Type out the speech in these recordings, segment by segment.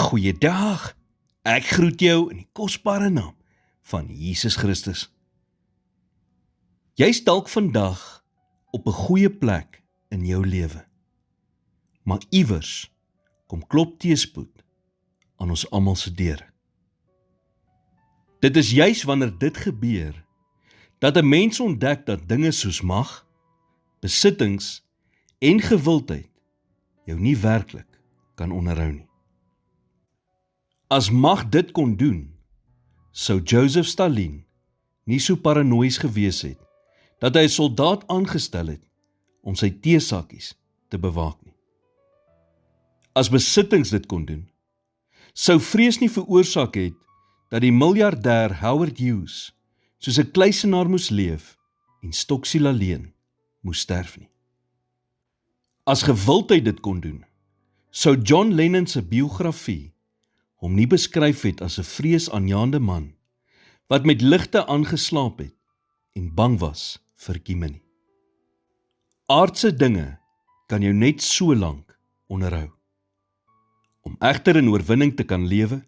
Goeiedag, ek groet jou in die kosbare naam van Jesus Christus. Jy's dalk vandag op 'n goeie plek in jou lewe, maar iewers kom klop teëspoed aan ons almal se deure. Dit is juis wanneer dit gebeur, dat 'n mens ontdek dat dinge soos mag, besittings en gewildheid jou nie werklik kan onderhou nie. As mag dit kon doen, sou Joseph Stalin nie so paranoïes gewees het, dat hy 'n soldaat aangestel het om sy teesakkies te bewaak nie. As besittings dit kon doen, sou vrees nie veroorsaak het, dat die miljardêr Howard Hughes soos 'n kluisenaar moes leef en stoksiel alleen moes sterf nie. As gewildheid dit kon doen, sou John Lennon se biografie hom nie beskryf het as 'n vreesaanjaende man, wat met ligte aangeslaap het en bang was vir kieme nie. Aardse dinge kan jou net so lank onderhou. Om egter in oorwinning te kan lewe,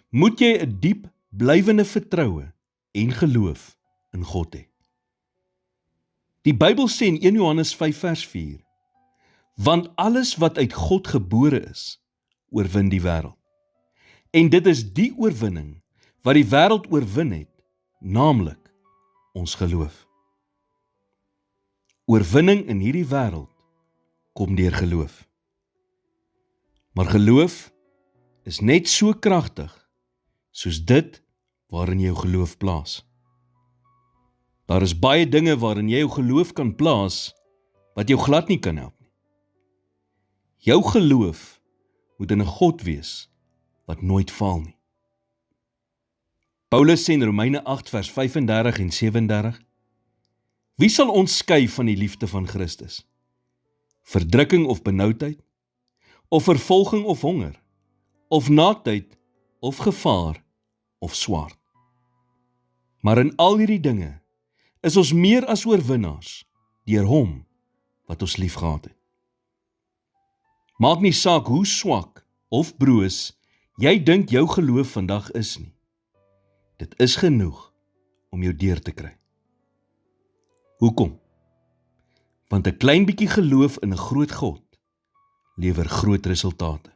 moet jy 'n diep, blywende vertroue en geloof in God hê. Die Bybel sê in 1 Johannes 5 vers 4, want alles wat uit God gebore is, oorwin die wêreld. En dit is die oorwinning wat die wêreld oorwin het, naamlik ons geloof. Oorwinning in hierdie wêreld kom deur geloof. Maar geloof is net so kragtig soos dit waarin jy jou geloof plaas. Daar is baie dinge waarin jy jou geloof kan plaas wat jou glad nie kan help nie. Jou geloof moet in 'n God wees wat nooit faal nie. Paulus sê in Romeine 8 vers 35 en 37, wie sal ons skei van die liefde van Christus? Verdrukking of benoudheid, of vervolging of honger, of naaktheid, of gevaar, of swaard. Maar in al hierdie dinge is ons meer as oorwinnaars deur hom wat ons liefgehad het. Maak nie saak hoe swak of broos jy dink jou geloof vandag is nie. Dit is genoeg om jou deur te kry. Hoekom? Want 'n klein bietjie geloof in 'n groot God lewer groot resultate.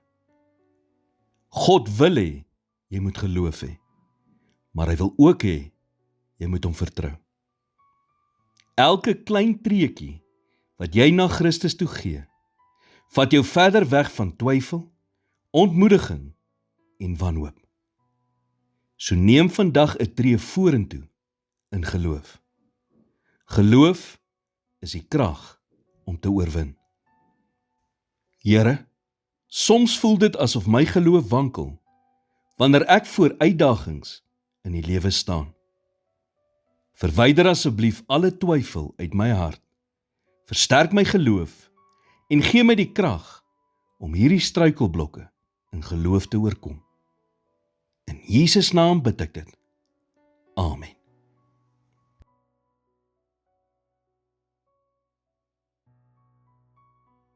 God wil hê jy moet geloof hê, maar hy wil ook hê jy moet hom vertrou. Elke klein treetjie wat jy na Christus toe gee, vat jou verder weg van twyfel, ontmoediging en wanhoop. So neem vandag 'n tree vorentoe in geloof. Geloof is die krag om te oorwin. Here, soms voel dit asof my geloof wankel, wanneer ek voor uitdagings in die lewe staan. Verwyder asseblief alle twyfel uit my hart, versterk my geloof en gee my die krag om hierdie struikelblokke in geloof te oorkom. In Jesus naam bid ek dit. Amen.